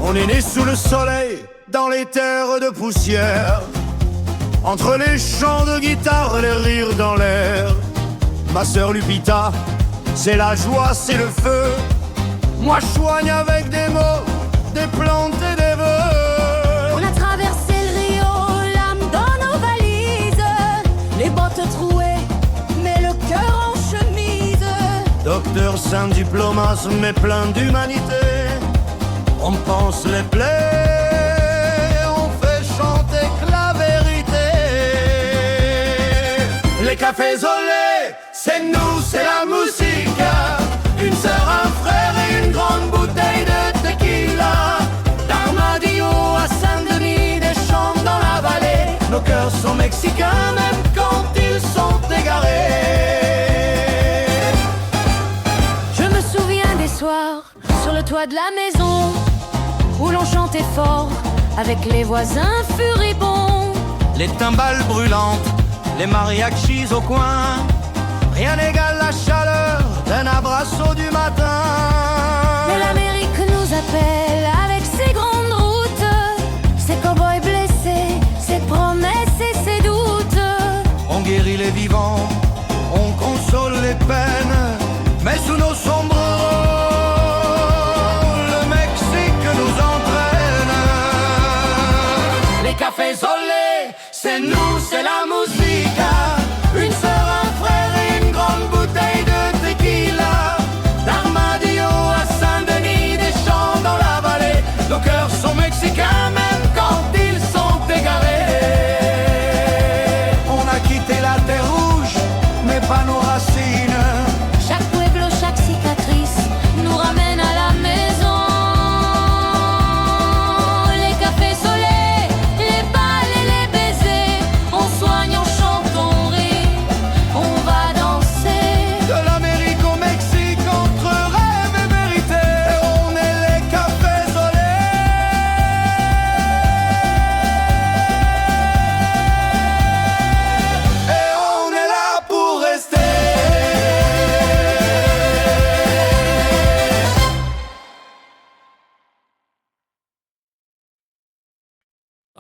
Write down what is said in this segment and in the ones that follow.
On est né sous le soleil, dans les terres de poussière, entre les chants de guitare et les rires dans l'air. Ma sœur Lupita, c'est la joie, c'est le feu. Moi je soigne avec des mots, des plantes et des vœux. On a traversé le Rio, l'âme dans nos valises, les bottes trouées, mais le cœur en chemise. Docteur sans diplomas, mais plein d'humanité. On pense les plaies, on fait chanter que la vérité. Les cafés olé, c'est nous, c'est la musique. Une sœur, un frère et une grande bouteille de tequila. D'Armadillo à Saint-Denis, des champs dans la vallée. Nos cœurs sont mexicains même quand ils sont égarés. Je me souviens des soirs sur le toit de la maison où l'on chantait fort avec les voisins furibonds. Les timbales brûlantes, les mariachis au coin, rien n'égale la chaleur d'un abrazo du matin. Mais l'Amérique nous appelle avec ses grandes routes, ses cow-boys blessés, ses promesses et ses doutes. On guérit les vivants, on console les peines, mais sous nos sombres cafés olé, c'est nous, c'est la musique. Une sœur, un frère et une grande bouteille de tequila. D'Armadillo à Saint-Denis, des champs dans la vallée. Nos cœurs sont mexicains même quand ils sont égarés. On a quitté la terre rouge, mais pas nos racines. Chaque pueblo, chaque cicatrice nous ramène à la maison. Les cafés solés,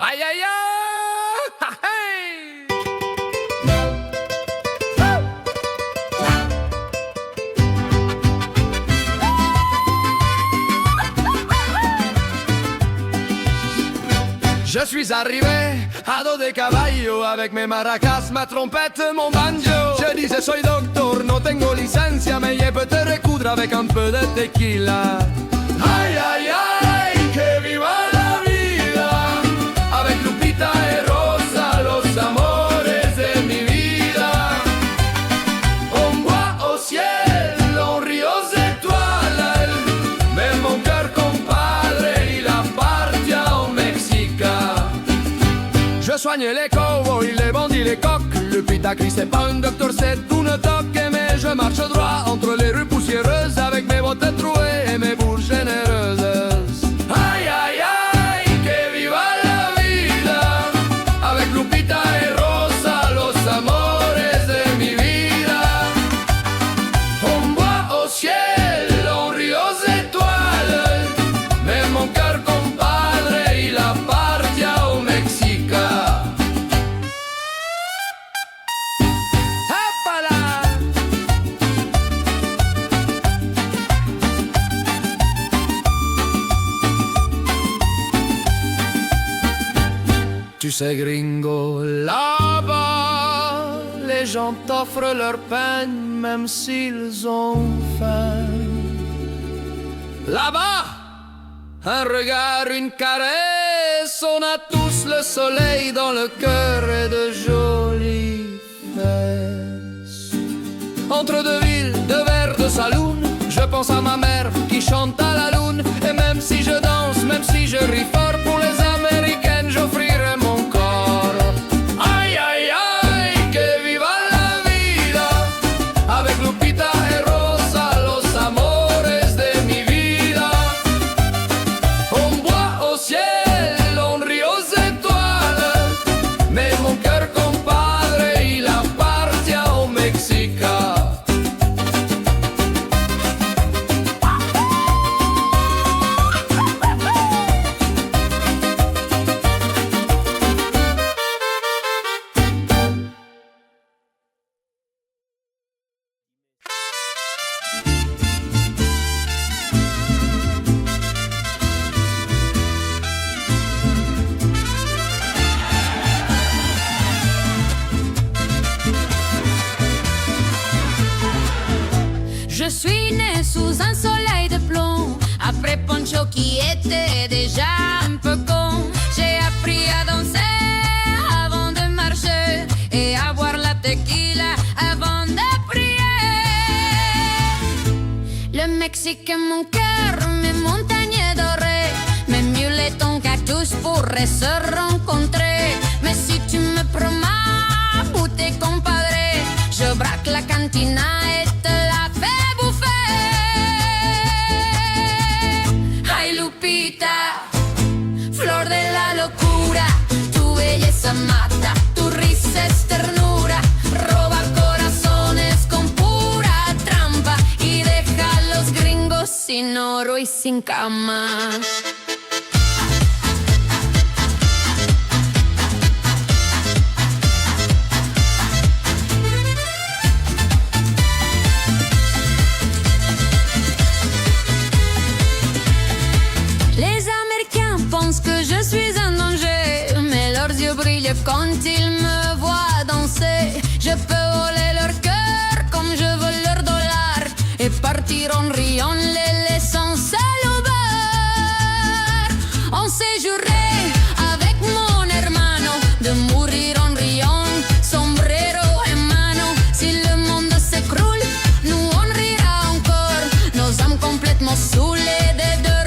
aïe aïe Je suis arrivé à dos de caballo avec mes maracas, ma trompette, mon banjo. Je disais soy doctor, no tengo licencia, mais je peux te recoudre avec un peu de tequila. Aïe aïe aïe, que viva la vida, avec Lupita et Rosa, los amores de mi vida. On voit au ciel, on rit aux étoiles, mais mon cœur compadre, il appartient au Mexique. Je soigne les cowboys, les bandits, les coqs. Lupita crie, c'est pas un docteur, c'est une toque. Mais je marche droit entre les rues poussiéreuses avec mes bottes trouées et mes bouches généreuses. Aïe aïe aïe, que viva la vida, avec Lupita et Rosa, los amores de mi vida. On voit au ciel, on rit aux étoiles, mais mon cœur compadre, il appartient au Mexique. Tu sais gringo, là-bas, les gens t'offrent leur peine même s'ils ont faim. Là-bas, un regard, une caresse, on a tous le soleil dans le cœur et de jolies fesses. Entre deux villes, deux verres de saloon, je pense à ma mère qui chante à la lune. Et même si je danse, même si je ris fort pour les Américaines, j'offrirai mon corps. Aïe aïe aïe, que viva la vida, avec Lupita et Rosa, los amores de mi vida. sous un soleil de plomb. Après Poncho qui était déjà un peu con, j'ai appris à danser avant de marcher et à boire la tequila avant de prier. Le Mexique est mon cœur, mes montagnes dorées, mes mulettes en cactus pourraient se rencontrer. Mais si tu me promets, bouteille compadre, je braque la cantina et te la fais bouffer. Ay Lupita, flor de la locura, tu belleza mata, tu risa es ternura, roba corazones con pura trampa y deja a los gringos sin oro y sin cama. Que je suis un danger, mais leurs yeux brillent quand ils me voient danser. Je peux voler leur cœur comme je vole leur dollar et partir en riant, les laissant seuls au bar. On s'est juré avec mon hermano de mourir en riant, sombrero en mano. Si le monde s'écroule, nous on rira encore, nos âmes complètement saoulées des deux.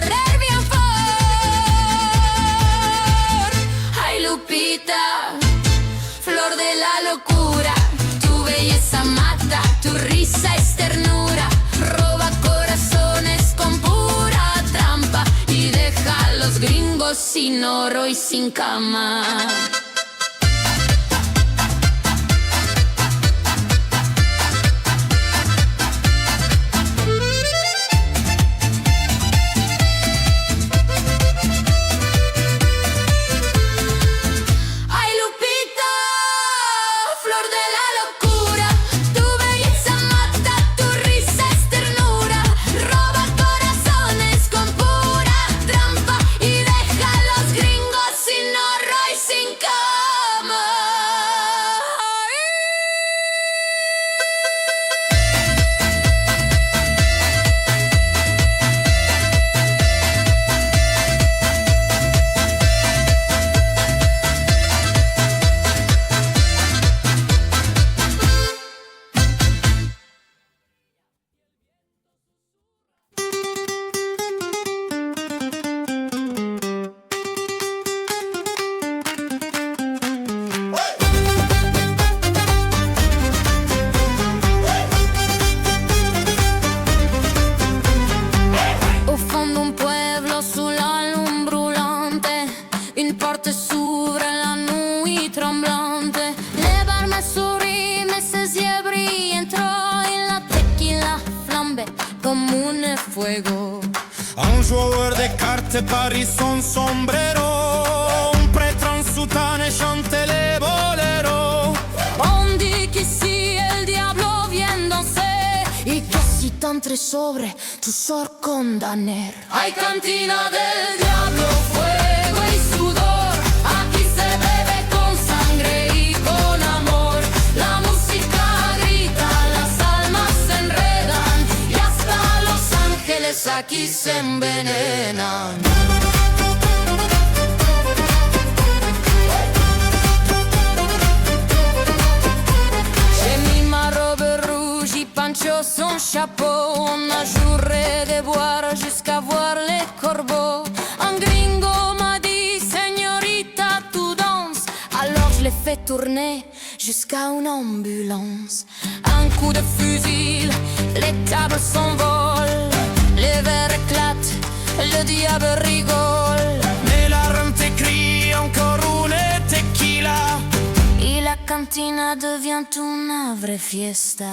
Flor de la locura, tu belleza mata, tu risa es ternura, roba corazones con pura trampa y deja a los gringos sin oro y sin cama. Un joueur de cartes Paris son sombrero, un prêtre en soutane chante les boleros. On dit qu'ici el diablo vient danser y que si t'entres sobre, tu sors condamner. Hay cantina del diablo, fuego y sudor, aquí se bebe con sangre y con amor. La música grita, las almas se enredan y hasta los ángeles aquí se envenenan. Pancho son chapeau, on a juré de boire jusqu'à voir les corbeaux. Un gringo m'a dit, señorita, tu danses. Alors je l'ai fait tourner jusqu'à une ambulance. Un coup de fusil, les tables s'envolent, les verres éclatent, le diable rigole. Mais la rente crie encore une tequila y la cantina devient una vraie fiesta.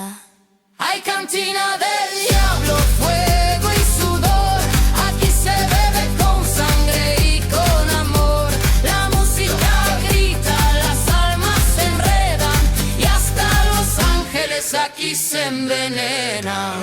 Hay cantina del diablo, fuego y sudor, aquí se bebe con sangre y con amor. La música grita, las almas se enredan y hasta los ángeles aquí se envenenan.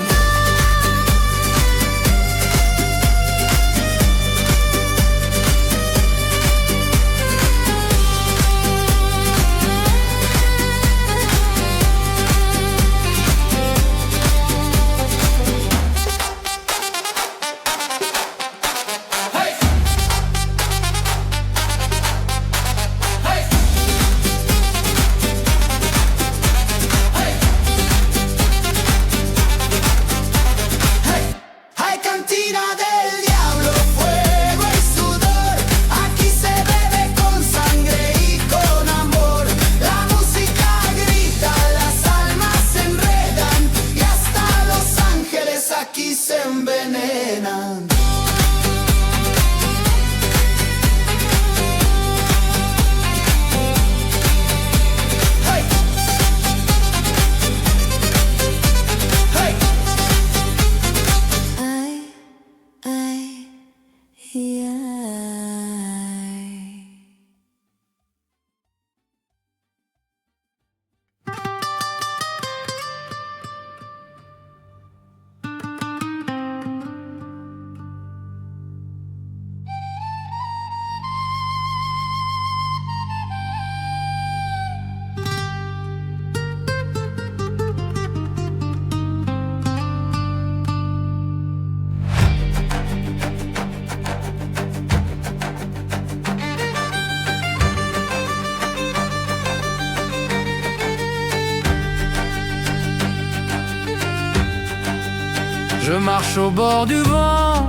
marche au bord du vent,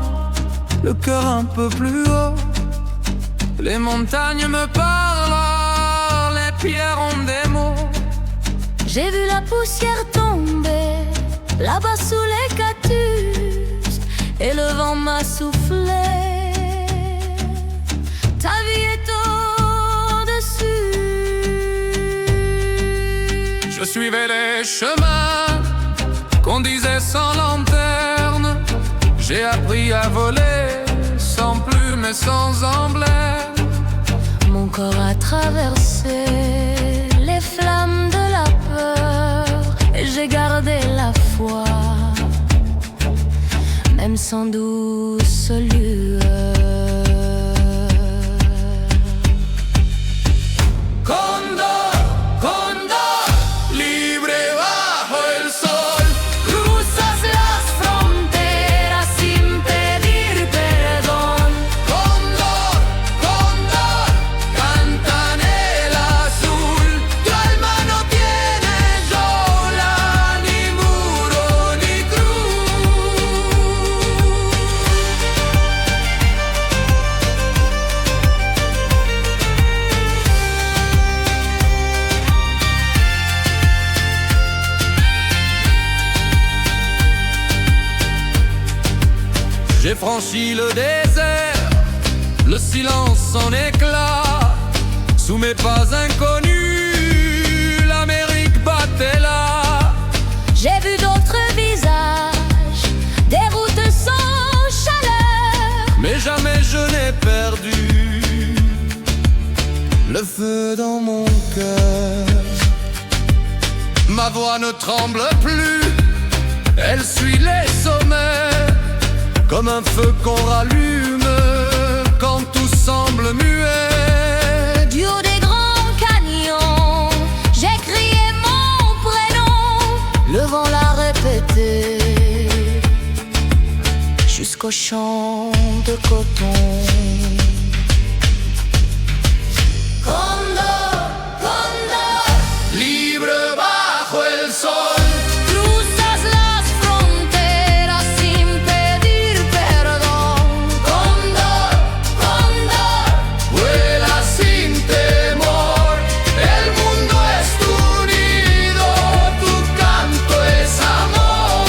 le cœur un peu plus haut. Les montagnes me parlent, les pierres ont des mots. J'ai vu la poussière tomber là-bas sous les cactus, et le vent m'a soufflé. Ta vie est au-dessus. Je suivais les chemins qu'on disait sans lanterne. J'ai appris à voler sans plume et sans emblème. Mon corps a traversé les flammes de la peur, et j'ai gardé la foi, même sans douce lueur. Condor, condor, libre bajo el sol. Cruzas las fronteras sin pedir perdón. Condor, condor, canta en el azul. Tu alma no tiene yola, ni muro, ni cruz. J'ai franchi le désert, le silence en éclat. Sous mes pas inconnus, l'Amérique battait là. J'ai vu d'autres visages, des routes sans chaleur. Mais jamais je n'ai perdu le feu dans mon cœur. Ma voix ne tremble plus, elle suit les sommets, comme un feu qu'on rallume quand tout semble muet. Du haut des grands canyons, j'ai crié mon prénom. Le vent l'a répété jusqu'au champ de coton. Condor, condor, Libre bajo el sol. cruzas las fronteras sin pedir perdón. Condor, condor, Vuela sin temor, el mundo es tu nido, tu canto es amor.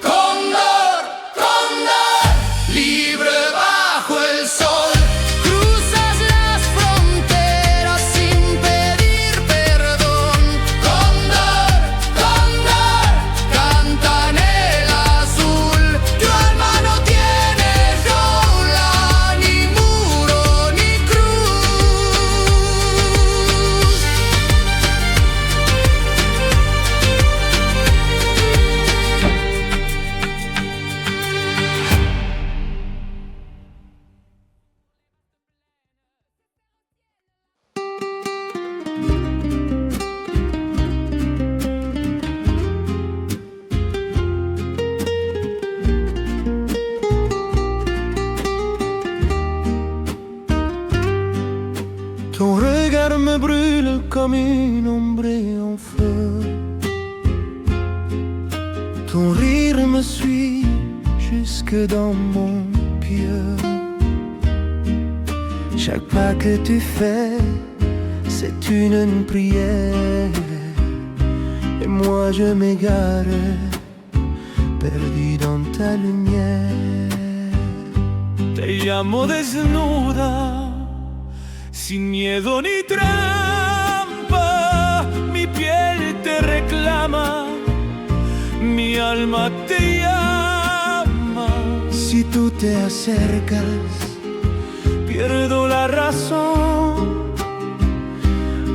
Condor, condor, libre bajo el sol. cruzas las fronteras sin pedir perdón. Condor, condor, canta en el azul. Tu alma no tiene yola, ni muro, ni cruz. Ton regard me brûle comme une ombre en feu. Ton rire me suit jusque dans mon pieu. Chaque pas que tu fais, c'est une prière. Et moi je m'égare, perdu dans ta lumière. Te llamo desnuda, sin miedo ni trampa. Mi piel te reclama, mi alma te llama. Si tú te acercas, Pierdo la razón,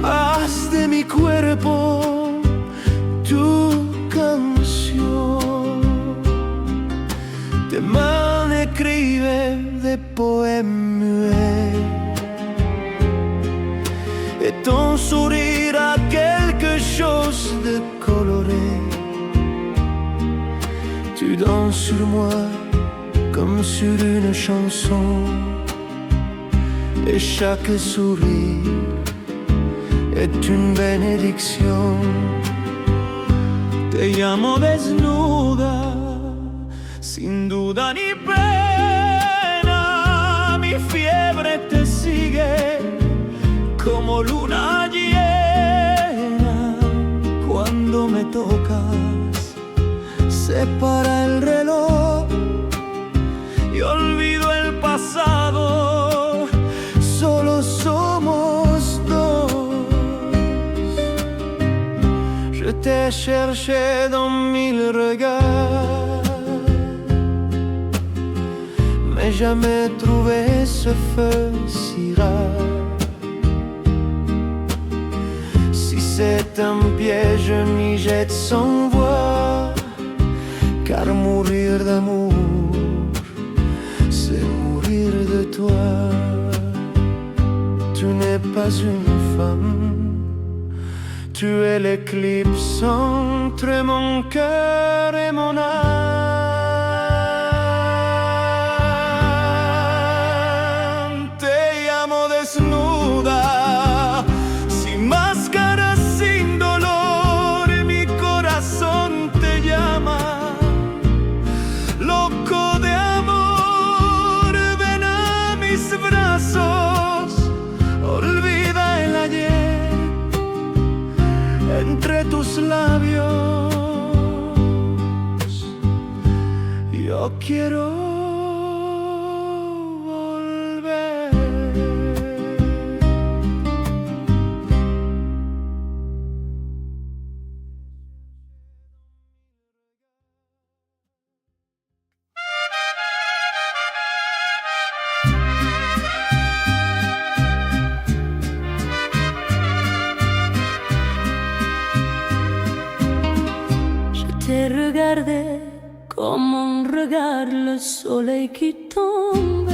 haz de mi cuerpo tu canción. des poèmes muets. Et ton sourire a quelque chose de coloré. Tu danses sur moi comme sur une chanson. Et chaque sourire est une benediction. Te llamo desnuda, sin duda ni pena. Mi fiebre te sigue como luna llena. Cuando me tocas, se para el reloj y olvido el pasado. Solo somos dos. Je t'ai cherché dans mille regards, mais jamais trouvé ce feu si rare. Si c'est un piège, je m'y jette sans voir, car mourir d'amour, c'est mourir de toi. Tu n'es pas une femme, tu es l'éclipse entre mon cœur et mon âme. Te llamo desnuda, sin máscara, sin dolor. Mi corazón te llama, loco de amor. Ven a mis brazos, olvida el ayer entre tus labios. Yo quiero volver. Te regardé comme on regarde le soleil qui tombe,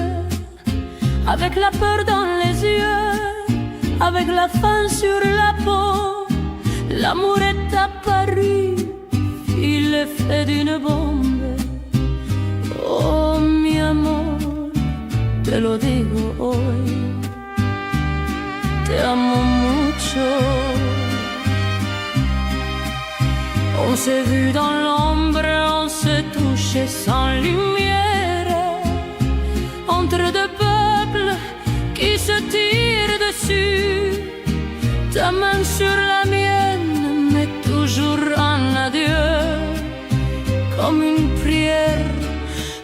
avec la peur dans les yeux, avec la faim sur la peau. L'amour est apparu, fit l'effet d'une bombe. Oh mi amor, te lo digo hoy, te amo mucho. On s'est vu dans l'ombre, on se touchait sans lumière, entre deux peuples qui se tirent dessus. Ta main sur la mienne, mais toujours en adieu, comme une prière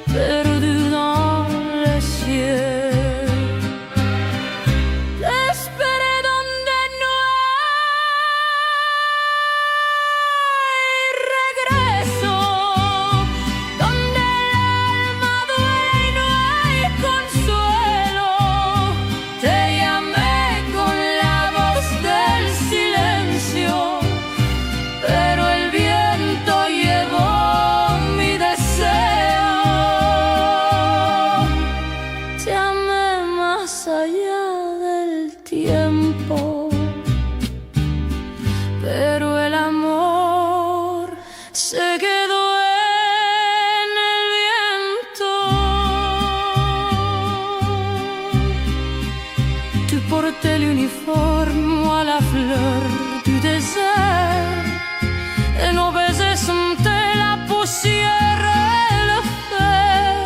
perdue dans les cieux. Pero el amor se quedó en el viento. Tu portais l'uniforme, moi la fleur du désert, et nos baisers sentaient la poussière et le fer.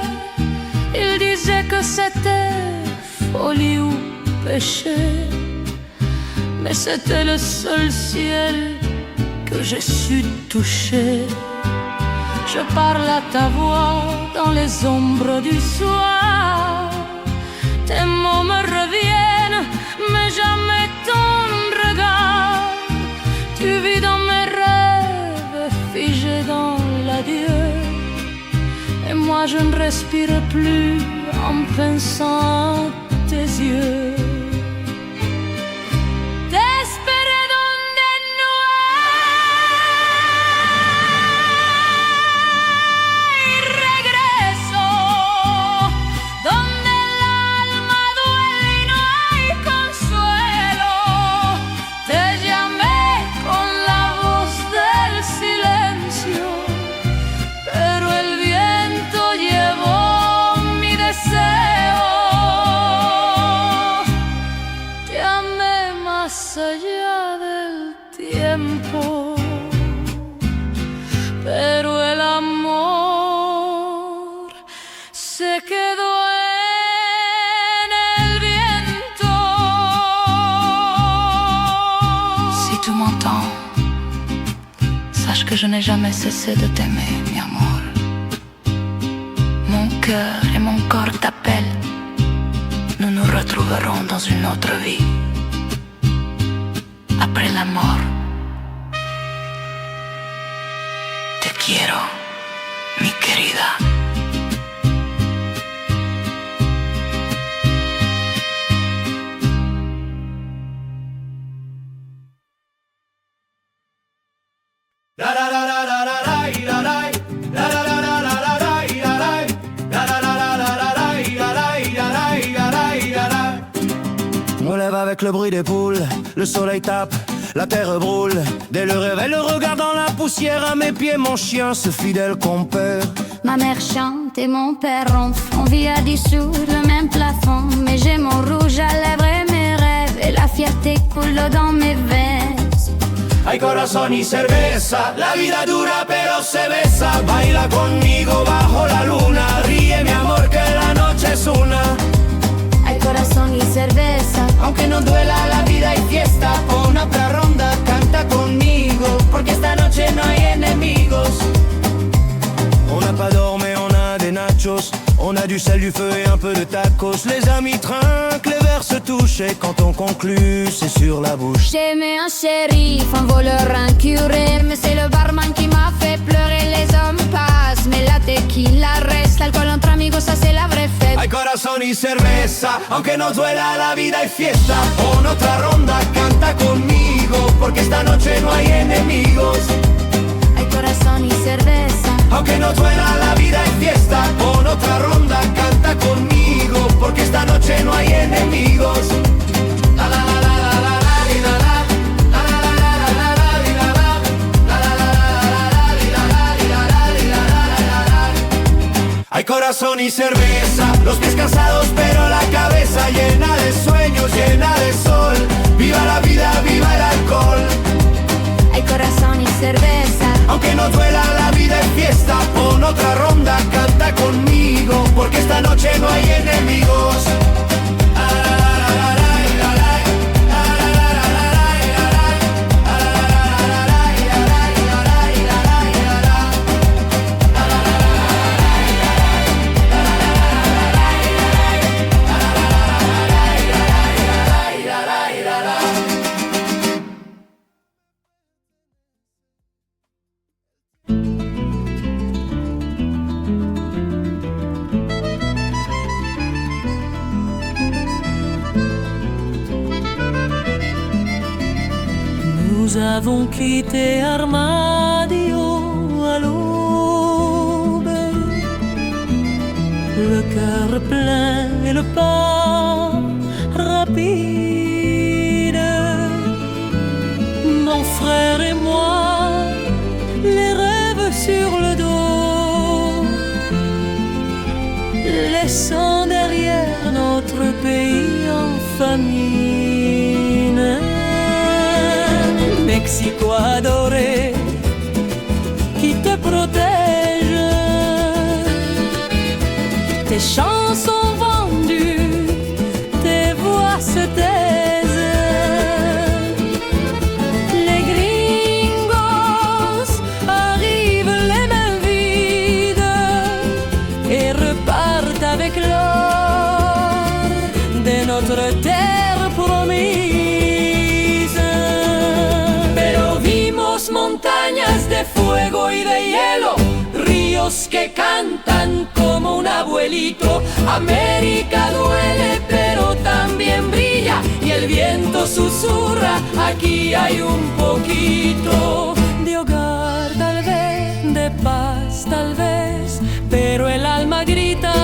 Il disait que c'était folie ou péché, mais c'était le seul ciel que j'ai su toucher. Je parle à ta voix dans les ombres du soir. Tes mots me reviennent, mais jamais ton regard. Tu vis dans mes rêves, figé dans l'adieu. Et moi je ne respire plus en pensant à tes yeux. Donde que je n'ai jamais cessé de t'aimer, mi amor. Mon cœur et mon corps t'appellent. Nous nous retrouverons dans une autre vie. Après la mort. Te quiero, mi querida. Je me lève avec le bruit des poules, le soleil tape, la terre brûle. Dès le réveil, le regard dans la poussière, à mes pieds mon chien, ce fidèle compère. Ma mère chante et mon père ronfle. On vit à 10 sous le même plafond. Mais j'ai mon rouge à lèvres et mes rêves. Et la fierté coule dans mes veines. Hay corazón y cerveza, la vida dura pero se besa. Baila conmigo bajo la luna, ríe mi amor que la noche es una. Hay corazón y cerveza, Aunque no duela la vida y fiesta, pon otra ronda, canta conmigo, porque esta noche no hay enemigos. On n'a pas d'or mais on a des nachos, on a du sel, du feu et un peu de tacos. Les amis trinquent, les verres se touchent et quand on conclut, c'est sur la bouche. j'aimais un shérif, un voleur, un curé. Mais c'est le barman qui m'a fait pleurer. Les hommes passent, mais la tequila reste. L'alcool entre amigos, ça c'est la vraie fête. Hay corazón y cerveza, aunque nos duela la vida y fiesta. Pon otra ronda, canta conmigo, porque esta noche no hay enemigos. Hay corazón y cerveza, Aunque nos duela la vida y fiesta, pon otra ronda, canta conmigo, porque esta noche no hay enemigos. La la la la la la la li, la la. La la la la la la la li, la la. La la la la la la li, la la li, la la li, la la la la. Hay corazón y cerveza, los pies cansados pero la cabeza llena de sueños, llena de sol. Viva la vida, viva el alcohol. hay corazón y cerveza. Aunque no duela la vida en fiesta, pon otra ronda, canta conmigo, porque esta noche no hay enemigos. Nous avons quitté Armadio à l'aube, le cœur plein et le pas rapide. Mon frère et moi, les rêves sur le dos, laissant derrière notre pays en famine. Mexico adoré, qui te protège. Tes chansons vendues, tes voix se taisent. Les gringos arrivent les mains vides et repartent avec l'or de notre terre promise. Montañas de fuego y de hielo, ríos que cantan como un abuelito. América duele pero también brilla y el viento susurra, aquí hay un poquito de hogar tal vez, de paz tal vez, pero el alma grita,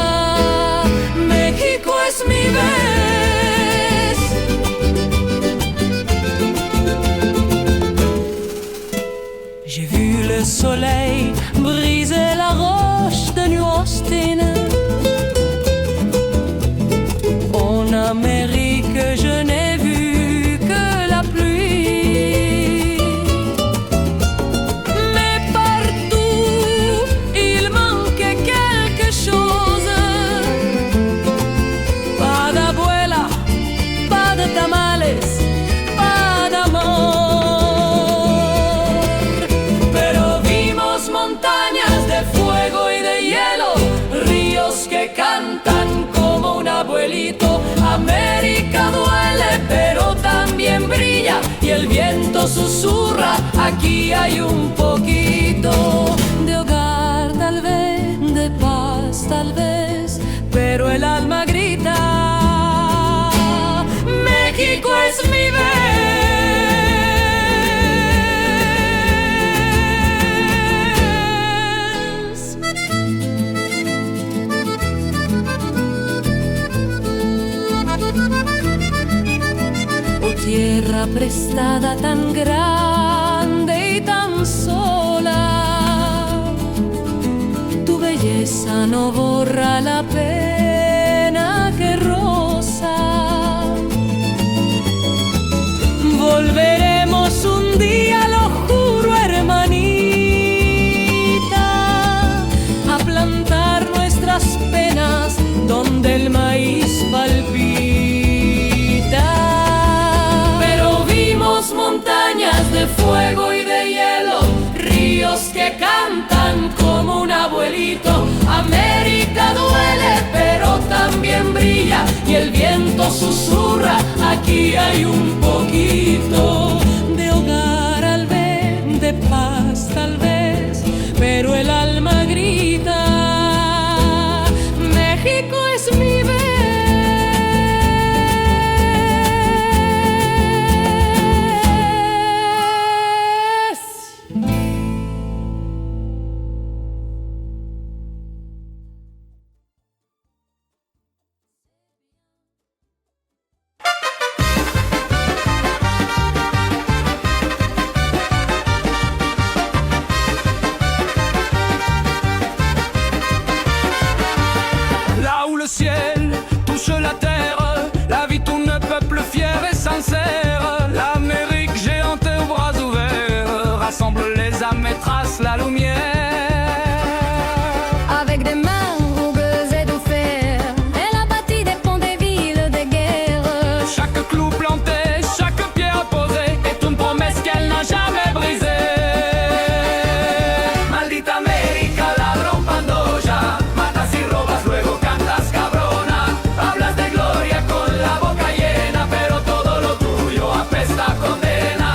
México es mi vez. J'ai vu le soleil briser la roche de New Austin. En Amérique, je n'ai vu que la pluie. Mais partout, il manquait quelque chose. Pas d'abuela, pas de tamales, pas d'amor. Pero América duele, pero también brilla y el viento susurra, aquí hay un poquito de hogar tal vez, de paz tal vez, pero el alma grita, México es mi vez. Tierra prestada tan grande y tan sola, tu belleza no borra la pena que roza. Volveremos un día, lo juro, hermanita, a plantar nuestras penas donde el maíz palpita. Montañas de fuego y de hielo, ríos que cantan como un abuelito. América duele, pero también brilla y el viento susurra, aquí hay un poquito de hogar al ver, de paz tal vez, pero el alma grita, México es mi vez. Le ciel touche la terre, la vie tourne, peuple fier et sincère. L'Amérique géante aux bras ouverts rassemble les âmes et trace la lumière. Avec des mains rougueuses et de fer, elle a bâti des ponts, des villes, des guerres. Chaque clou planté, chaque pierre posée est une promesse qu'elle n'a jamais brisée. Maldita América, ladrón Pandoya, matas y robas, luego cantas cabrona. Hablas de gloria con la boca llena, pero todo lo tuyo apesta a condena.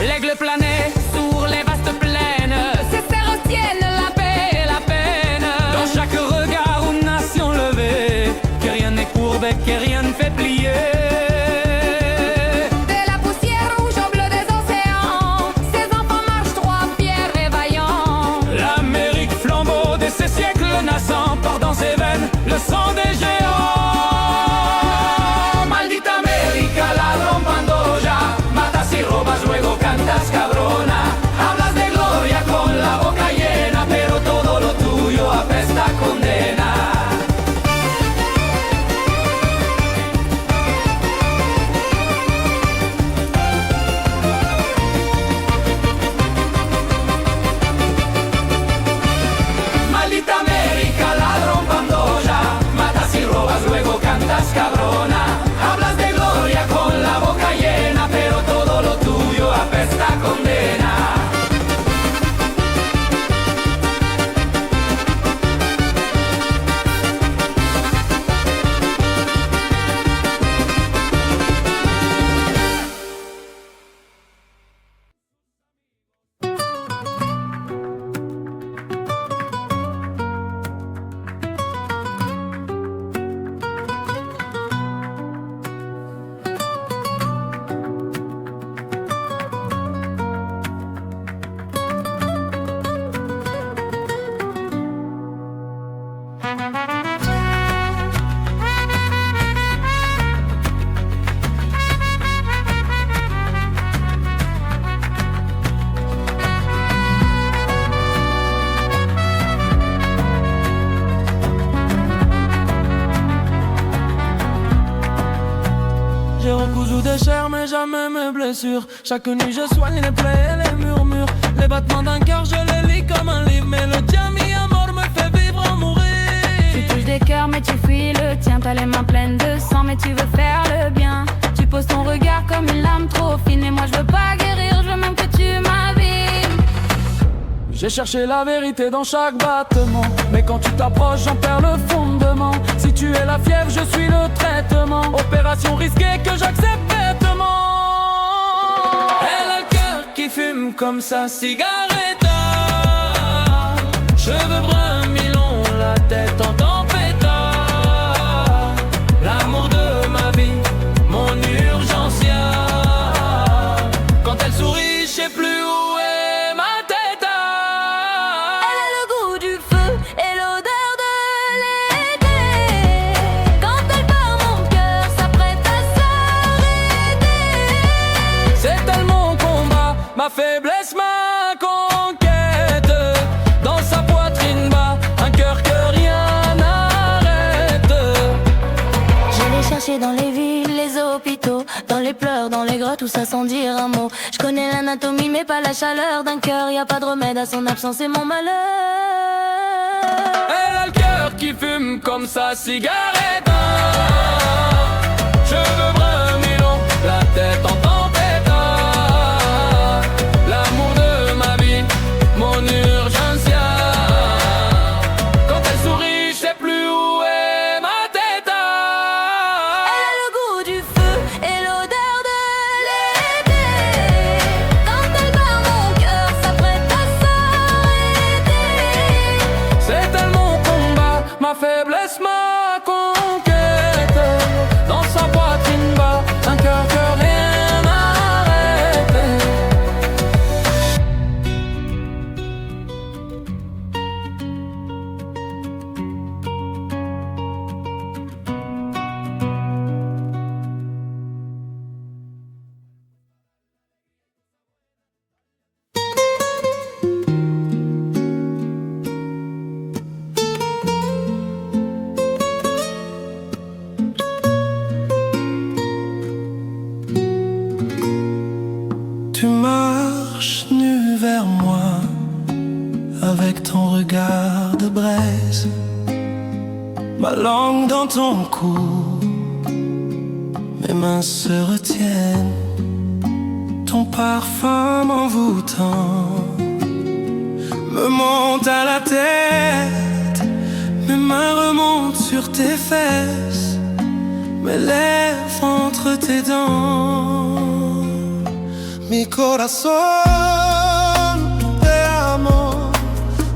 L'aigle planait sur les vastes plaines, C'est serre au ciel la paix et la peine. dans chaque regard une nation levée, que rien n'est courbé, que rien ne fait plier. De la poussière rouge au bleu des océans, ces enfants marchent droits, fiers et vaillants. L'Amérique flambeau de ces siècles naissants porte dans ses veines le sang des géants. Maldita América, ladrón Pandoya, matas y robas, luego cantas cabrona. Hablas de gloria con la boca llena, pero todo lo tuyo apesta a condena. Maldita América, ladrón Pandoya, matas y robas, luego cantas cabrona. Hablas de gloria con la boca llena, pero todo lo tuyo apesta a condena. J'ai recousu des chairs mais jamais mes blessures. Chaque nuit je soigne les plaies et les murmures. Les battements d'un cœur je les lis comme un livre. Mais le tien mi amour me fait vivre en mourir. Tu touches des cœurs mais tu fuis le tien. T'as les mains pleines de sang mais tu veux faire le bien. Tu poses ton regard comme une lame trop fine et moi je veux pas J'ai cherché la vérité dans chaque battement, mais quand tu t'approches j'en perds le fondement. Si tu es la fièvre, je suis le traitement. Opération risquée que j'accepte bêtement. Elle a le cœur qui fume comme sa cigarette, cheveux bruns mi-longs, la tête en tempête. L'amour de ma vie, mon urgencia. Quand elle sourit, je sais plus où est ma tête. Elle a le goût du feu et l'odeur de l'été. Quand elle part, mon cœur s'apprête à s'arrêter. C'est elle mon combat, ma faiblesse, ma conquête. Dans sa poitrine bat un cœur que rien n'arrête. Je l'ai cherché dans les villes, les hôpitaux, dans les pleurs, dans les grottes, tout ça sans dire un mot. Je connais l'anatomie mais pas la chaleur d'un cœur. Y a pas de remède à son absence, c'est mon malheur. Elle a le cœur qui fume comme sa cigarette, cheveux bruns mi-longs, la tête en tempête. L'amour de ma vie, mon urgencia. Quand elle sourit, je sais plus où est ma tête. Elle a le goût du feu et l'odeur de l'été. Quand elle part, mon cœur s'apprête à s'arrêter. C'est elle mon combat, ma faiblesse, ma conquête. Dans sa poitrine bat un cœur que rien n'arrête. Tu marches nu vers moi avec ton regard de braise, ma langue dans ton cou, mes mains se retiennent, ton parfum m'envoûtant me monte à la tête, mes mains remontent sur tes fesses, mes lèvres entre tes dents. Mi corazón, te amo.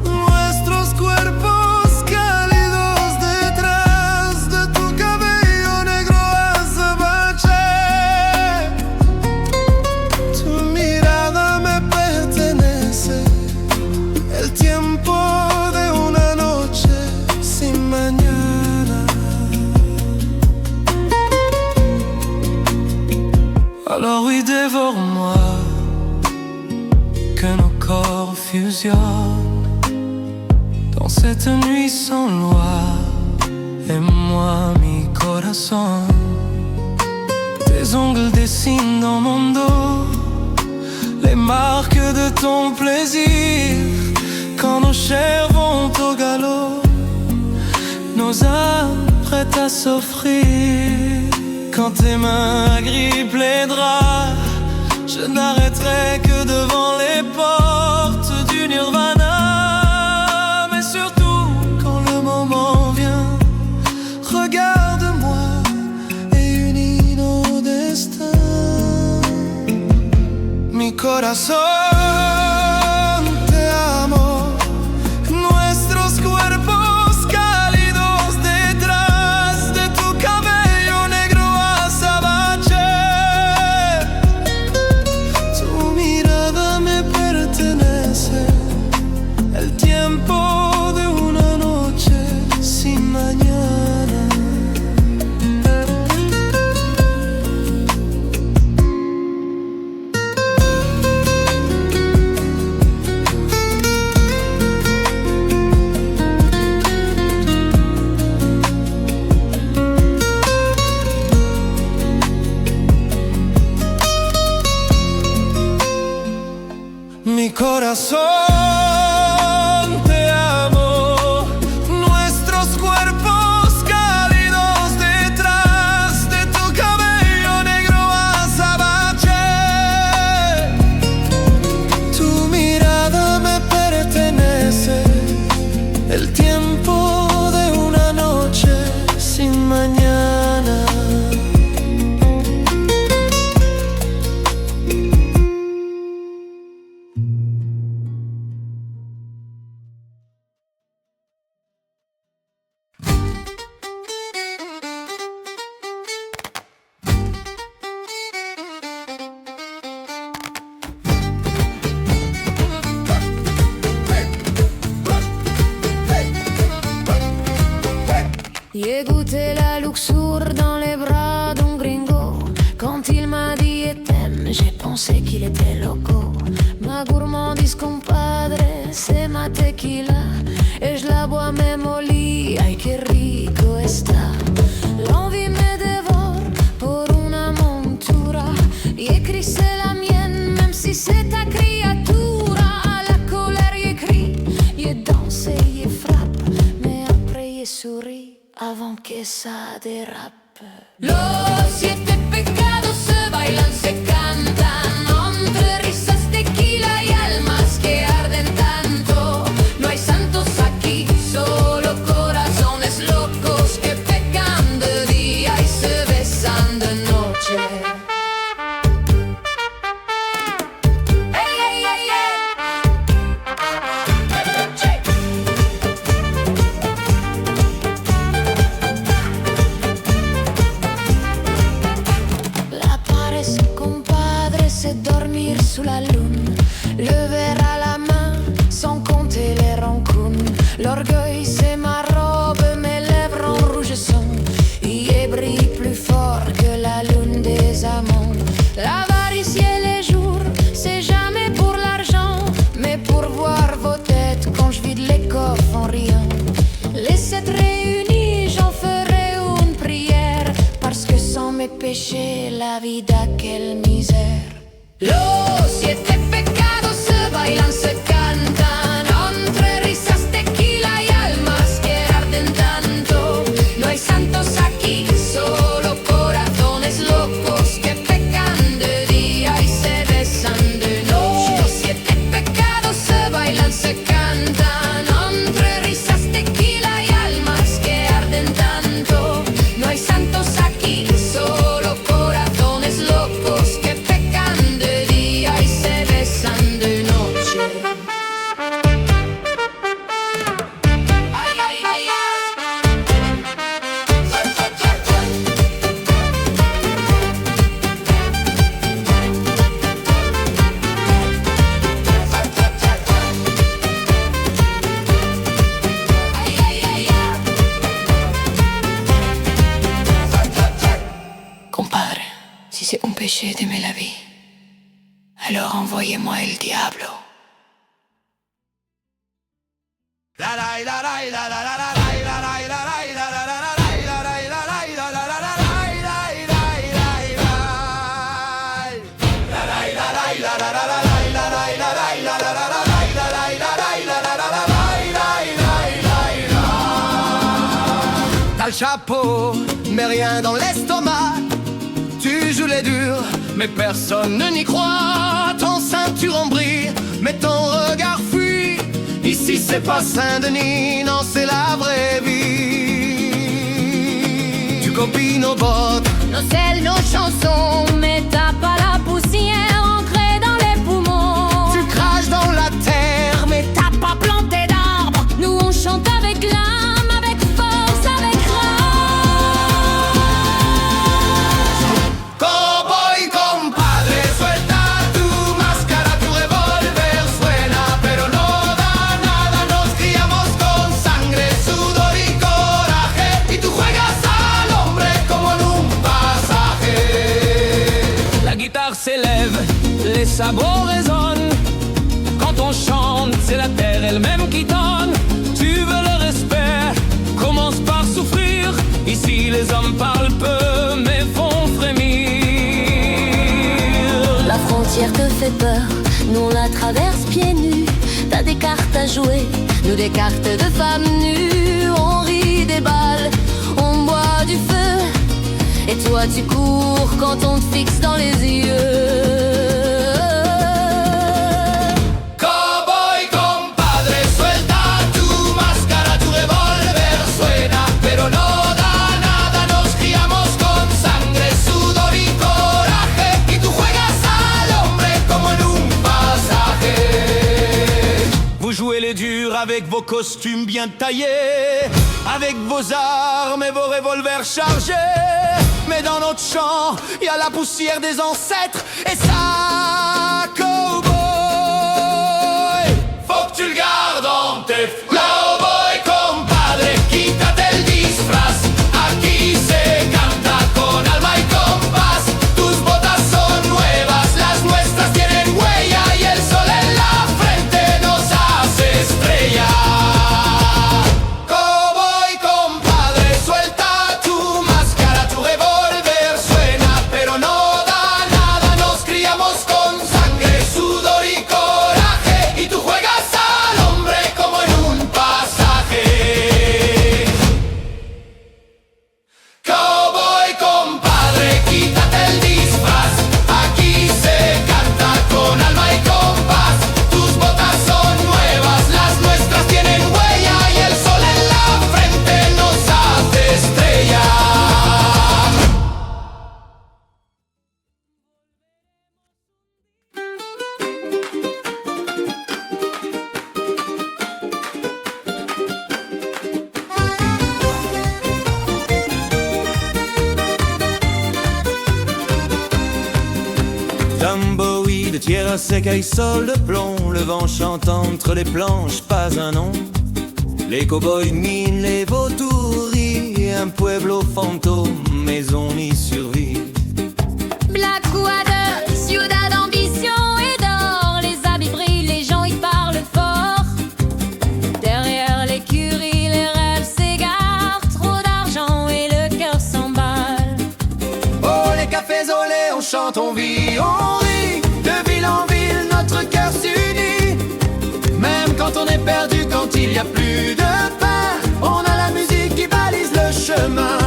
Nuestros cuerpos cálidos detrás de tu cabello negro azabache. Tu mirada me pertenece, el tiempo de una noche sin mañana. Alors oui, dévore-moi, que nos corps fusionnent dans cette nuit sans loi. Aime-moi, mi corazón. Tes ongles dessinent dans mon dos les marques de ton plaisir. Quand nos chairs vont au galop, nos âmes prêtes à s'offrir. Quand tes mains agrippent les draps, je n'arrêterai que devant les portes du nirvana. Mais surtout, quand le moment vient, regarde-moi et unis nos destins. Mi corazón, te amo. Nuestros cuerpos cálidos detrás de tu cabello negro azabache. Tu mirada me pertenece, el tiempo de una noche sin mañana. Mi corazón, te amo. Nuestros cuerpos cálidos detrás de tu cabello negro azabache. Tu mirada me pertenece. pensé qu'il était loco. Ma gourmandise, compadre, c'est ma tequila. Et je la bois même au lit, ay que rico está. L'envie me dévore por una montura. Y écrit c'est la mienne, même si c'est ta criatura. À la colère y écrit, y danse, y frappe. Mais après y sourit, avant que ça dérape. Los 7 pecados se bailan, se cantan. Entre risas, tequila y almas que arden tanto. No hay santos aquí, solo corazones locos que pecan de día y se besan de noche. Hey, hey, hey, hey. La paresse, compadre, c'est dormir sous la lune. Le verre à la main, sans compter les rencontres. L'orgueil, c'est ma robe, mes lèvres en rouge sont. Y brille plus fort que la lune des amants. L'avarice et les jours, c'est jamais pour l'argent, mais pour voir vos têtes quand je vide les coffres en riant. Les 7 réunis, j'en ferai une prière, parce que sans mes péchés, la vida, quelle misère. Los 7 pecados se bailan, se cantan. Entre risas, tequila y almas que arden tanto. No hay santos aquí, solo corazones locos que pecan de día y se besan de noche. Los 7 pecados se bailan, se cantan. Entre risas, tequila y almas que arden tanto. No hay santos aquí, solo corazones locos que pecan de día y se besan de noche. Ay, ay, ay, ay. Ay, ay, ay, ay. Compadre, si c'est un péché d'aimer la vie, alors envoyez-moi el diablo. T'as le chapeau, mais rien dans l'estomac. Tu joues les durs, mais personne ne n'y croit. Ton ceinturon brille, mais ton regard fuit. Ici c'est pas Saint-Denis, non c'est la vraie vie. Tu copies nos bottes, Nos ailes, nos chansons, mais t'as pas la poussière ancrée dans les poumons. tu craches dans la terre, mais T'as pas planté d'arbre, nous on chante avec l'âme, avec force, avec rage. Cowboy compadre, suelta tu máscara, tu revólver suena, pero no da nada, nos criamos con sangre, sudor y coraje, y tú juegas al hombre como en un pasaje. La guitare s'élève, les sabots résonnent. Quand on chante, c'est la terre elle-même qui donne. Tu veux le respect, commence par souffrir. Ici les hommes parlent peu, mais font frémir. La frontière te fait peur, nous on la traverse pieds nus. T'as des cartes à jouer, nous des cartes de femmes nues. On rit des balles, on boit du feu. Et toi tu cours quand on te fixe dans les yeux. Cowboy compadre, suelta tu máscara, tu revólver suena, pero no da nada, nos criamos con sangre, sudor y coraje, y tú juegas al hombre como en un pasaje. Vous jouez les durs avec vos costumes bien taillés, avec vos armes et vos revolvers chargés. Mais dans notre chant, y a la poussière des ancêtres, et ça, cowboy, Faut que tu le gardes en tête. Cowboy compadre, quítate el disfraz. Aquí se canta con alma y compás. Tus botas son nuevas, las nuestras Dumbowie, de Tierra Seca et Sol de plomb. Le vent chante entre les planches, pas un nom. Les cow-boys minent les vautours, un pueblo fantôme, mais on y survit. Blackwater, ciudad ambition et d'or. Les habits brillent, les gens y parlent fort. Derrière l'écurie, les rêves s'égarent. Trop d'argent et le cœur s'emballe. Oh, les cafés au lait, on chante, on vit, on rit. De ville en ville, notre cœur s'unit. Même quand on est perdu, quand il n'y a plus de pain, on a la musique qui balise le chemin.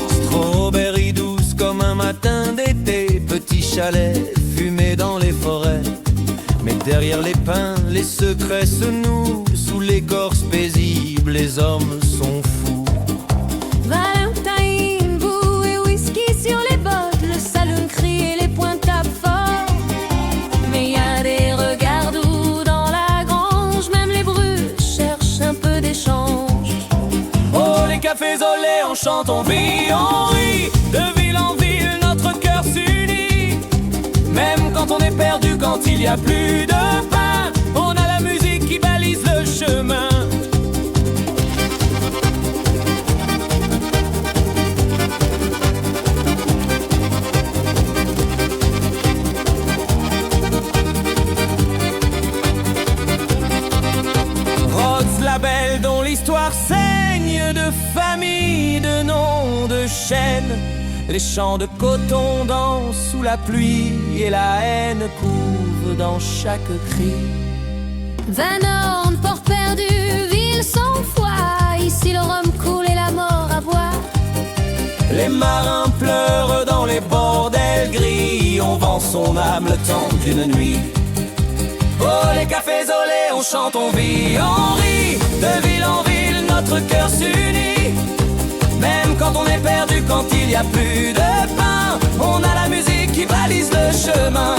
Strawberry douce comme un matin d'été, petit chalet fumé dans les forêts. Mais derrière les pins, les secrets se nouent. Sous l'écorce paisible, les hommes sont fous. Valentine, boue et whisky sur les bottes. Le saloon crie et les poings tapent fort. Mais y a des regards doux dans la grange. Même les brutes cherchent un peu d'échange. Oh, les cafés au lait, on chante, on vit, on rit. De ville en ville, notre cœur s'unit. Même quand on est perdu, quand il n'y a plus de pain, on a la musique qui balise le chemin. Rhodes, la belle dont l'histoire saigne de famille, de noms, de chaînes. Les champs de coton dansent sous la pluie et la haine couve dans chaque cri. Van Horn, port perdu, ville sans foi. Ici le rhum coule et la mort à boire. Les marins pleurent dans les bordels gris. On vend son âme le temps d'une nuit. Oh, les cafés au lait, on chante, on vit, on rit. De ville en ville, notre cœur s'unit. Même quand on est perdu, quand il n'y a plus de pain, on a la musique qui balise le chemin.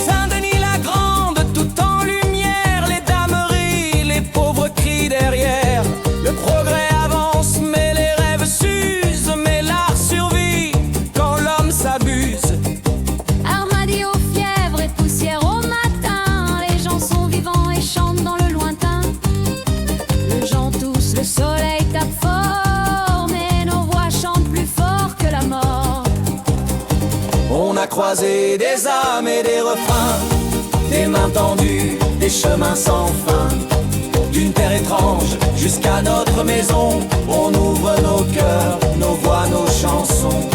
Saint-Denis la grande, tout en lumière, les dames rient, les pauvres crient derrière. Le progrès avance, mais les rêves s'usent, mais l'art survit quand l'homme s'abuse. Armadillo, fièvre et poussière au matin. Les gens sont vivants et chantent dans le lointain. Les gens tous, le soleil tape fort, mais nos voix chantent plus fort que la mort. On a croisé des âmes et des refrains, des mains tendues, des chemins sans fin. D'une terre étrange jusqu'à notre maison, on ouvre nos cœurs, nos voix, nos chansons.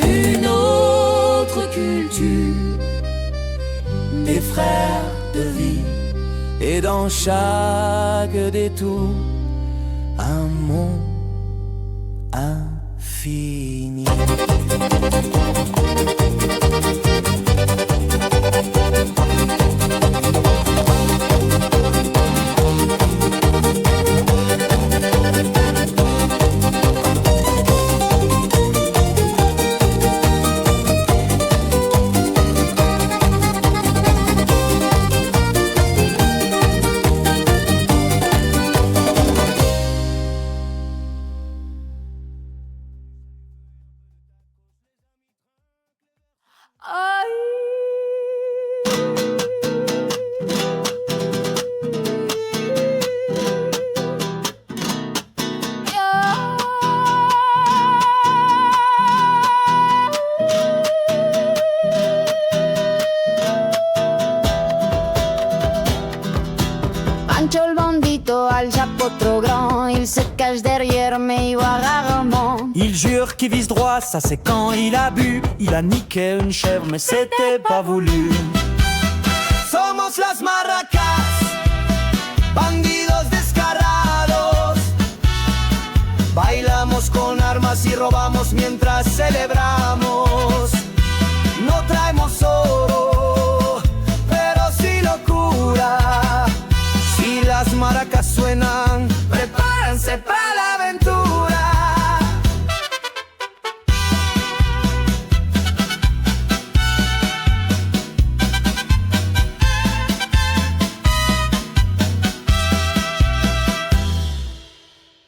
Une autre culture, Des frères de vie, et dans chaque détour, un monde infini. Pancho le bandito a le chapeau trop grand. Il se cache derrière mais il voit rarement. Il jure qu'il vise droit, ça c'est quand il a bu. Il a niqué une chèvre mais c'était pas voulu. Somos las maracas, bandidos descarados. Bailamos con armas y robamos mientras celebramos. No traemos oro, pero sí lo maracas suenan, prepárense para la aventura.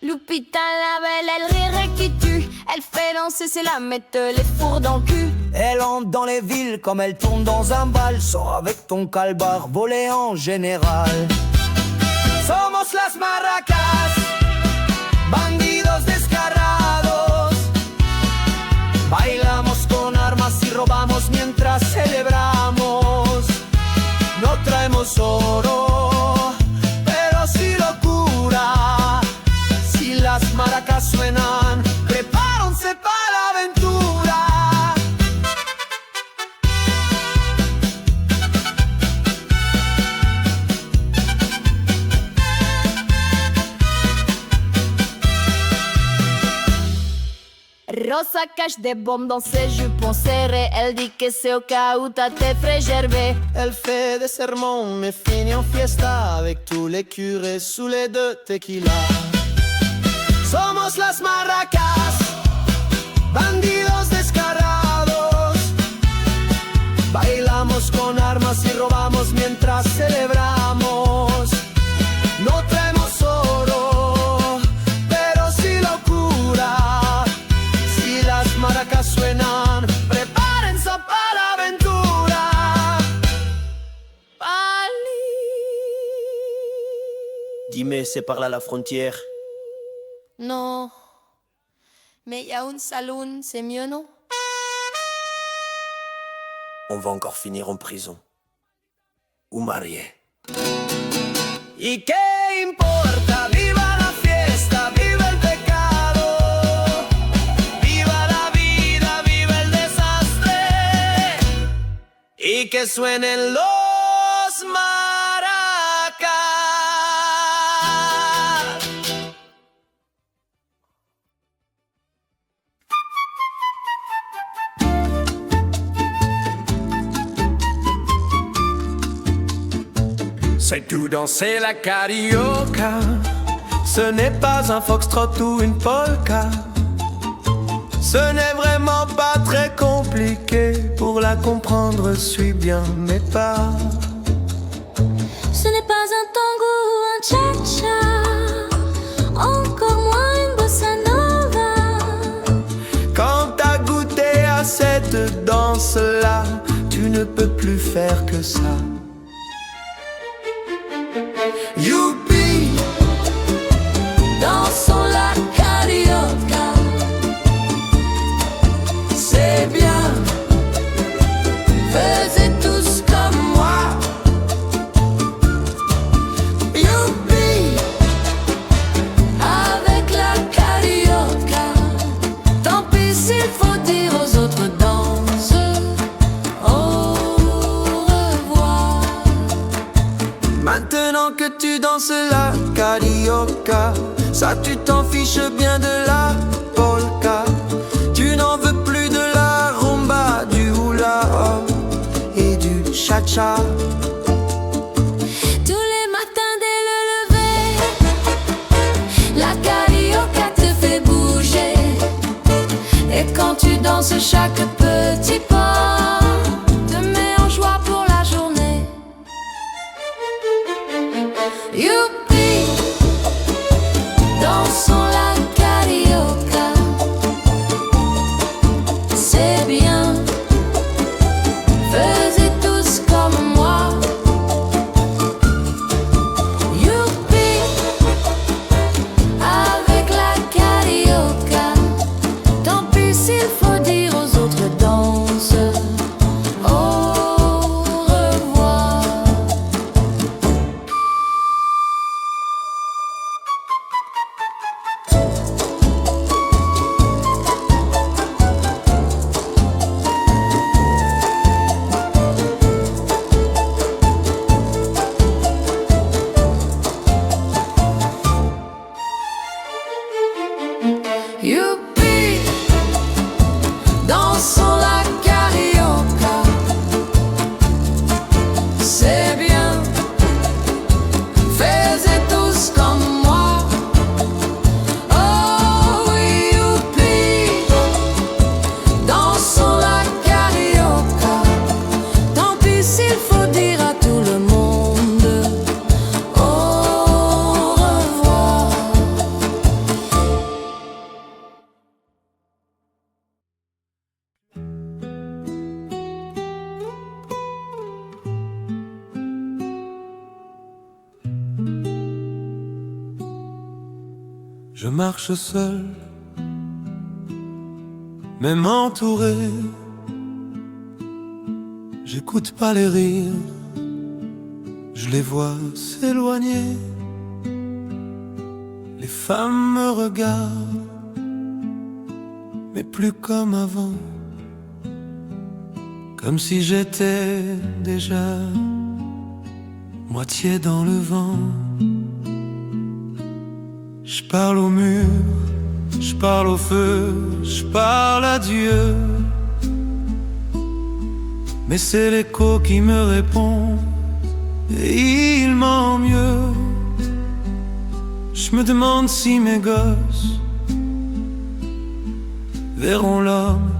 Lupita la belle, elle rirait qui tue. Elle fait danser, c'est la mettre les fours dans le cul. Elle entre dans les villes comme elle tourne dans un bal. Sors avec ton calbar volé en général. Somos las maracas, bandidos descarados. Bailamos con armas y robamos mientras celebramos. No traemos oro, pero sí locura. Si las maracas suenan, prepárense para la aventura. Rosa cache des bombes dans ses jupons serrés. Elle dit que c'est au cas où t'as tes frais gerbés. Elle fait des sermons mais finit en fiesta avec tous les curés sous les deux tequila. Somos las maracas, bandidos descarados. Bailamos con armas y robamos mientras celebramos. No traemos oro, pero sí locura. Si las maracas suenan, prepárense para la aventura. Dime, c'est par là la frontière? Non, mais il y a un saloon, c'est mieux, non? On va encore finir en prison. Ou marié. ¿Y qué importa? Viva la fiesta, viva el pecado. Viva la vida, viva el desastre. Y que suenen los maracas. C'est tout danser la carioca. Ce n'est pas un foxtrot ou une polka. Ce n'est vraiment pas très compliqué. Pour la comprendre, suis bien mes pas. Ce n'est pas un tango ou un cha-cha, encore moins une bossa nova. Quand t'as goûté à cette danse-là, tu ne peux plus faire que ça. Youpi, dansons la carioca. C'est bien, faisez tous comme moi. Youpi, avec la carioca. Tant pis s'il faut dire aux autres danse au revoir. Maintenant que tu danses la carioca, ça tu t'en fiches bien de la polka. Tu n'en veux plus de la rumba, du hula hop et du cha-cha. Tous les matins dès le lever, la carioca te fait bouger. Et quand tu danses, chaque petit pas te met en joie pour la journée. Youpi, dansons la carioca. C'est bien, faisez tous comme moi. Youpi, avec la carioca. Tant pis s'il faut dire aux autres danse au revoir. Je marche seul, même entouré. J'écoute pas les rires, je les vois s'éloigner. Les femmes me regardent, mais plus comme avant. Comme si j'étais déjà moitié dans le vent. Je parle au mur, je parle au feu, je parle à Dieu. Mais c'est l'écho qui me répond, et il ment mieux. Je me demande si mes gosses verront l'homme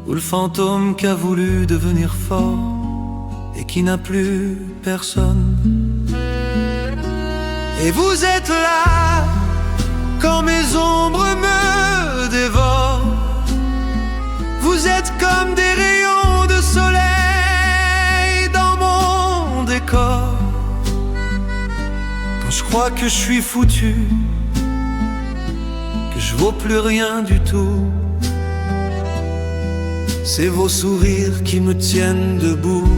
ou le fantôme qui a voulu devenir fort et qui n'a plus personne. Et vous êtes là quand mes ombres me dévorent. Vous êtes comme des rayons de soleil dans mon décor. Quand je crois que je suis foutu, que je vaux plus rien du tout, c'est vos sourires qui me tiennent debout.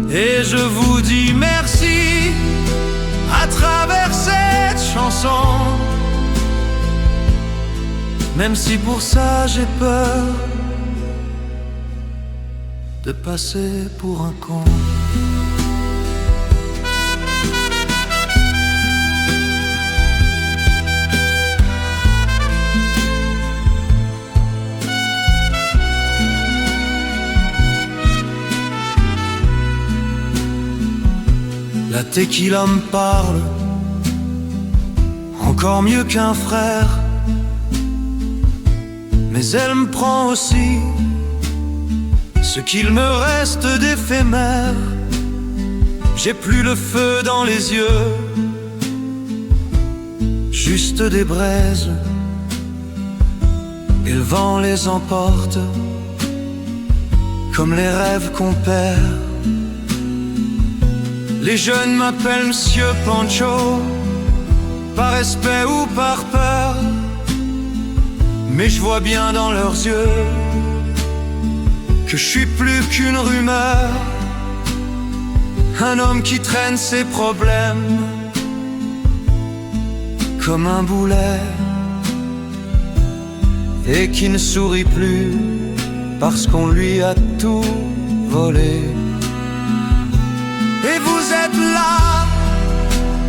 Et je vous dis merci à travers cette chanson, même si pour ça j'ai peur de passer pour un con. La tequila me parle encore mieux qu'un frère, mais elle me prend aussi ce qu'il me reste d'éphémère. J'ai plus le feu dans les yeux, juste des braises, et le vent les emporte comme les rêves qu'on perd. Les jeunes m'appellent Monsieur Pancho, par respect ou par peur, mais je vois bien dans leurs yeux que je suis plus qu'une rumeur, un homme qui traîne ses problèmes comme un boulet et qui ne sourit plus parce qu'on lui a tout volé. Et vous êtes là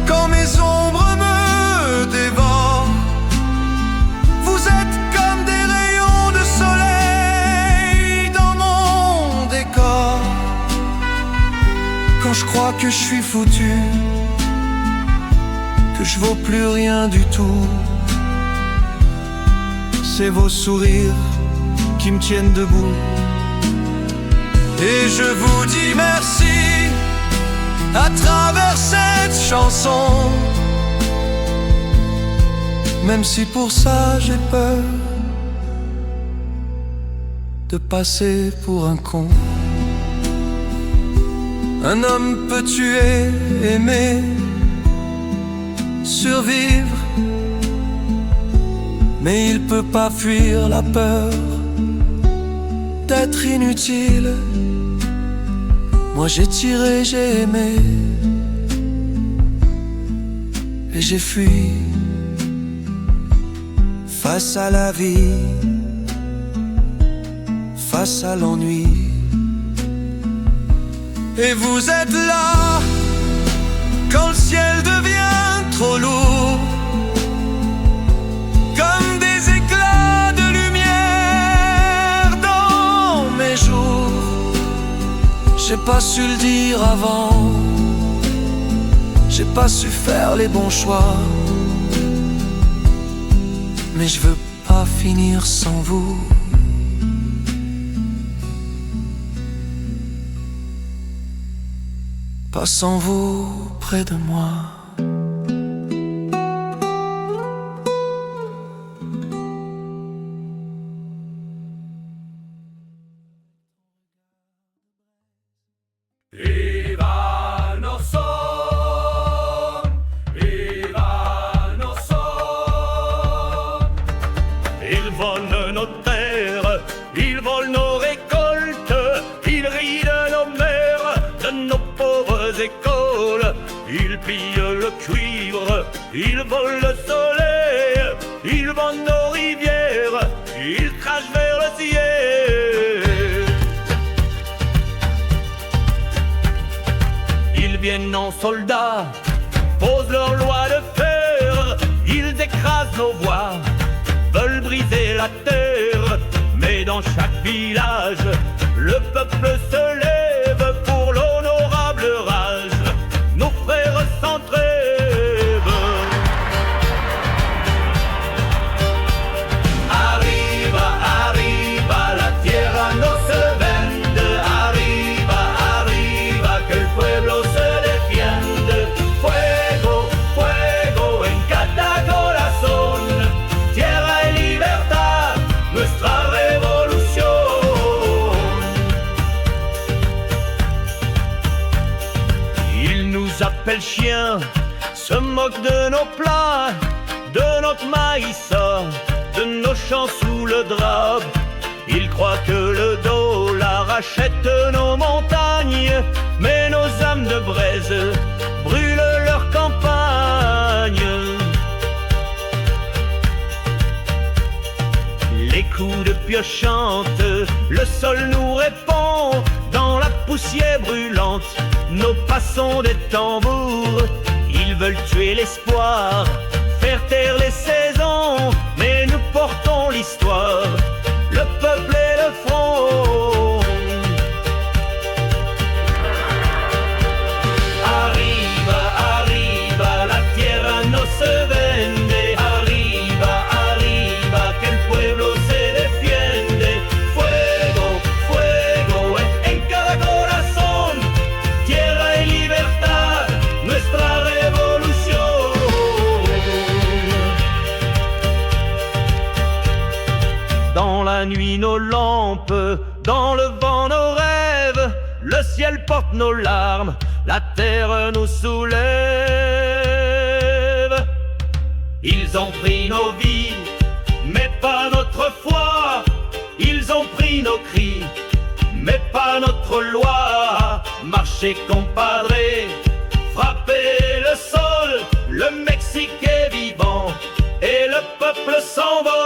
quand mes ombres me dévorent. Vous êtes comme des rayons de soleil dans mon décor. Quand je crois que je suis foutu, que je vaux plus rien du tout, c'est vos sourires qui me tiennent debout. Et je vous dis merci à travers cette chanson, même si pour ça j'ai peur de passer pour un con. Un homme peut tuer, aimer, survivre, mais il peut pas fuir la peur d'être inutile. Moi j'ai tiré, j'ai aimé, et j'ai fui face à la vie, face à l'ennui. Et vous êtes là quand le ciel devient trop lourd, comme des éclats de lumière dans mes jours. J'ai pas su le dire avant, j'ai pas su faire les bons choix, mais je veux pas finir sans vous. Pas sans vous près de moi. Viva el son, viva de nos pauvres écoles. Ils pillent le cuivre, ils volent le soleil, ils vendent nos rivières, ils crachent vers le ciel. Ils viennent en soldats, posent leur loi de fer, ils écrasent nos voix, veulent briser la terre. Mais dans chaque village, le peuple se lève pour l'honorable rage. Nos frères sans trêve. Arriba, arriba, la tierra no se vende. Arriba, arriba, que el pueblo se defiende. Fuego, fuego en cada corazón. Tierra y libertad, nuestra révolution. Ils nous appellent chiens, se moquent de nos plats, de notre maïs, de nos champs sous le drap. Ils croient que le dollar achète nos montagnes, mais nos âmes de braise brûlent leur campagne. Les coups de pioche chantent, le sol nous répond. Dans la poussière brûlante, nos pas sont des tambours. Ils veulent tuer l'espoir, faire taire les saisons, mais nous portons l'histoire, le peuple et le front. Arriba, arriba, la tierra no se vende. Arriba, arriba, que el pueblo se defiende. Fuego, fuego en cada corazón. Tierra y libertad, nuestra révolution. Dans la nuit nos lampes, dans le vent nos rêves, le ciel porte nos larmes, la terre nous soulève. Ils ont pris nos vies, mais pas notre foi. Ils ont pris nos cris, mais pas notre loi. Marchez compadré, frappez le sol, le Mexique est vivant et le peuple s'envole.